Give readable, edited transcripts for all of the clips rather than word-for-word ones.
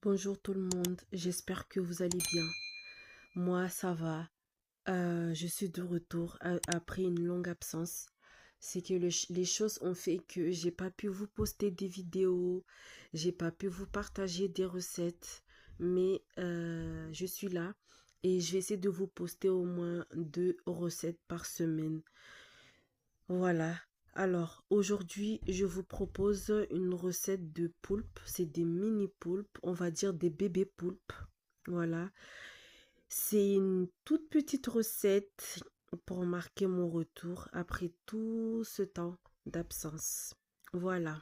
Bonjour tout le monde, j'espère que vous allez bien. Moi, ça va. Je suis de retour après une longue absence. C'est que les choses ont fait que j'ai pas pu vous poster des vidéos, j'ai pas pu vous partager des recettes, mais je suis là et je vais essayer de vous poster au moins 2 recettes par semaine. Voilà. Alors, aujourd'hui, je vous propose une recette de poulpe. C'est des mini poulpes, on va dire des bébés poulpes. Voilà. C'est une toute petite recette pour marquer mon retour après tout ce temps d'absence. Voilà.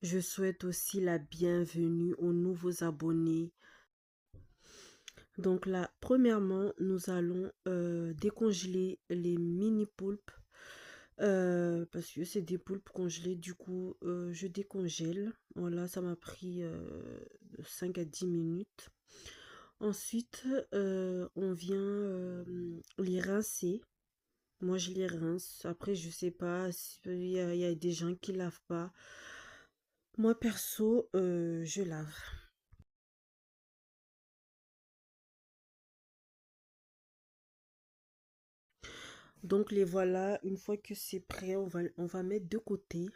Je souhaite aussi la bienvenue aux nouveaux abonnés. Donc là, premièrement, nous allons décongeler les mini poulpes. Parce que c'est des poulpes congelées, du coup, je décongèle. Voilà, ça m'a pris 5 à 10 minutes. Ensuite, on vient les rincer. Moi, je les rince. Après, je sais pas, il y a des gens qui lavent pas. Moi, perso, je lave. Donc, les voilà. Une fois que c'est prêt, on va mettre de côté.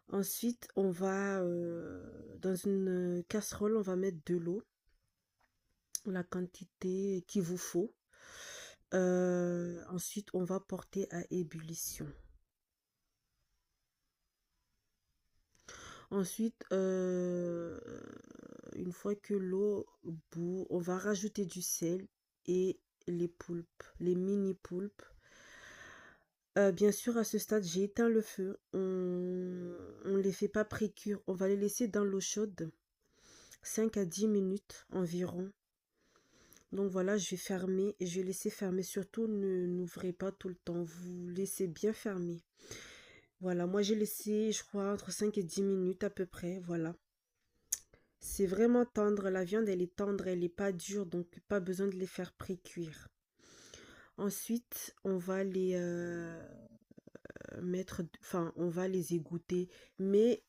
Ensuite, on va, dans une casserole, on va mettre de l'eau, la quantité qu'il vous faut. Ensuite, on va porter à ébullition. Ensuite, une fois que l'eau bout, on va rajouter du sel et les poulpes, les mini poulpes. Bien sûr, à ce stade, j'ai éteint le feu. On les fait pas pré-cuire. On va les laisser dans l'eau chaude 5 à 10 minutes environ. Donc voilà, je vais fermer et je vais laisser fermer. Surtout, n'ouvrez pas tout le temps. Vous laissez bien fermer. Voilà, moi j'ai laissé, je crois, entre 5 et 10 minutes à peu près. Voilà. C'est vraiment tendre. La viande, elle est tendre, elle n'est pas dure, donc pas besoin de les faire pré-cuire. Ensuite, on va les mettre, enfin, on va les égoutter. Mais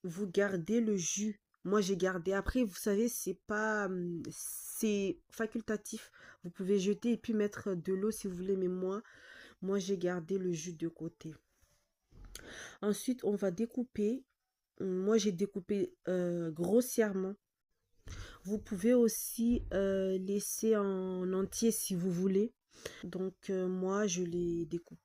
vous gardez le jus. Moi, j'ai gardé. Après, vous savez, c'est pas, c'est facultatif. Vous pouvez jeter et puis mettre de l'eau si vous voulez. Mais moi, j'ai gardé le jus de côté. Ensuite, on va découper. Moi, j'ai découpé grossièrement. Vous pouvez aussi laisser en entier si vous voulez. Donc, moi, je les découpe.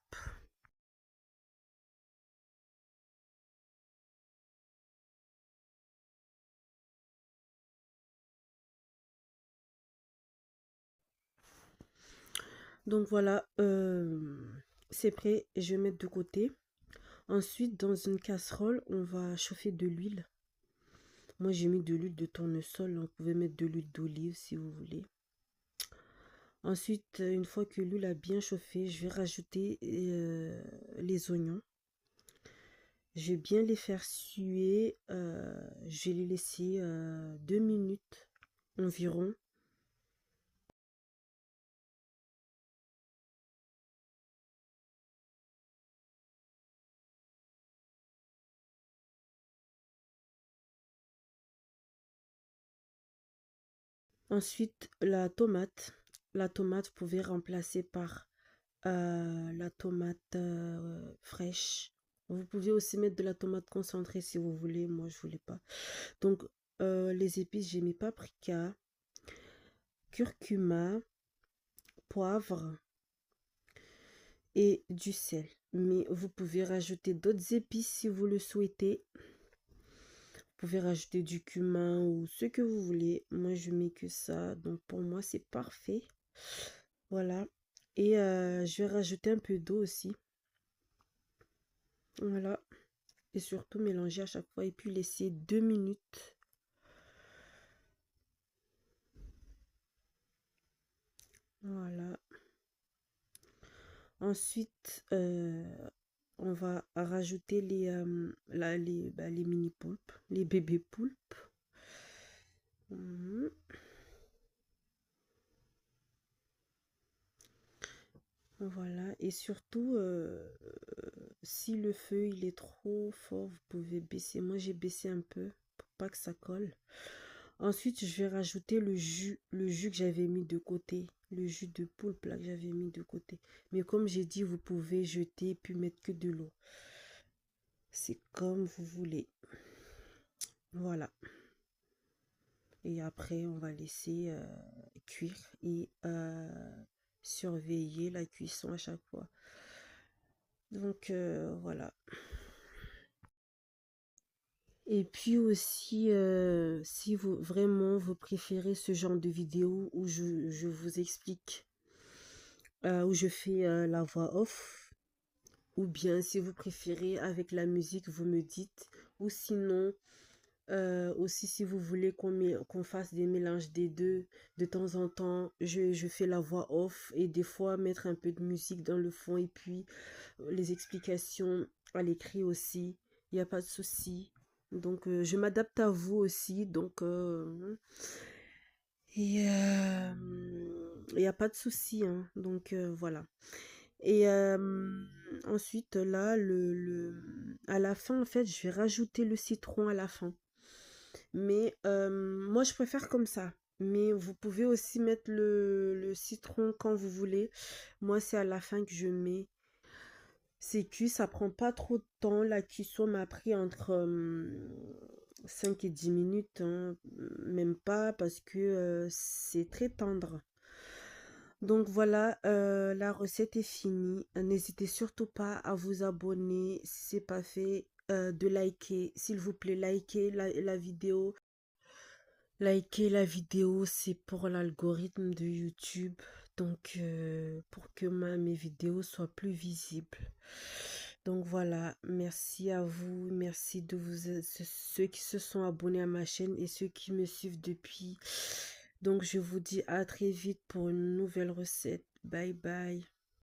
Donc, voilà, c'est prêt. Je vais mettre de côté. Ensuite, dans une casserole, on va chauffer de l'huile. Moi, j'ai mis de l'huile de tournesol. Vous pouvez mettre de l'huile d'olive si vous voulez. Ensuite, une fois que l'huile a bien chauffé, je vais rajouter les oignons. Je vais bien les faire suer. Je vais les laisser 2 minutes environ. Ensuite, la tomate. La tomate, vous pouvez remplacer par la tomate fraîche. Vous pouvez aussi mettre de la tomate concentrée si vous voulez. Moi, je voulais pas. Donc, les épices, j'ai mis paprika, curcuma, poivre et du sel. Mais vous pouvez rajouter d'autres épices si vous le souhaitez. Vous pouvez rajouter du cumin ou ce que vous voulez. Moi, je mets que ça. Donc, pour moi, c'est parfait. Voilà. Et je vais rajouter un peu d'eau aussi. Voilà. Et surtout mélanger à chaque fois. Et puis laisser 2 minutes. Voilà. Ensuite, on va rajouter les mini poulpes, les bébés poulpes. Mhm. Voilà. Et surtout, si le feu il est trop fort, vous pouvez baisser. Moi, j'ai baissé un peu pas que ça colle. Ensuite, je vais rajouter le jus que j'avais mis de côté, le jus de poulpe là que j'avais mis de côté. Mais comme j'ai dit, vous pouvez jeter puis mettre que de l'eau. C'est comme vous voulez. Voilà. Et après, on va laisser cuire et surveiller la cuisson à chaque fois. Donc voilà. Et puis aussi, si vous vraiment vous préférez ce genre de vidéo où je vous explique, où je fais la voix off, ou bien si vous préférez avec la musique, vous me dites, ou sinon, aussi si vous voulez qu'on fasse des mélanges des deux, de temps en temps, je fais la voix off et des fois mettre un peu de musique dans le fond et puis les explications à l'écrit aussi, il n'y a pas de souci. Donc, je m'adapte à vous aussi. Donc, et il n'y a pas de souci. Hein. Donc, voilà. Et ensuite, là, à la fin, en fait, je vais rajouter le citron à la fin. Mais moi, je préfère comme ça. Mais vous pouvez aussi mettre le citron quand vous voulez. Moi, c'est à la fin que je mets. C'est cuit, ça prend pas trop de temps. La cuisson m'a pris entre 5 et 10 minutes, hein, même pas parce que c'est très tendre. Donc voilà, la recette est finie. N'hésitez surtout pas à vous abonner si c'est pas fait, de liker. S'il vous plaît, likez la vidéo. Likez la vidéo, c'est pour l'algorithme de YouTube. Donc, pour que mes vidéos soient plus visibles. Donc voilà, merci à vous, merci de ceux qui se sont abonnés à ma chaîne et ceux qui me suivent depuis. Donc je vous dis à très vite pour une nouvelle recette. Bye bye.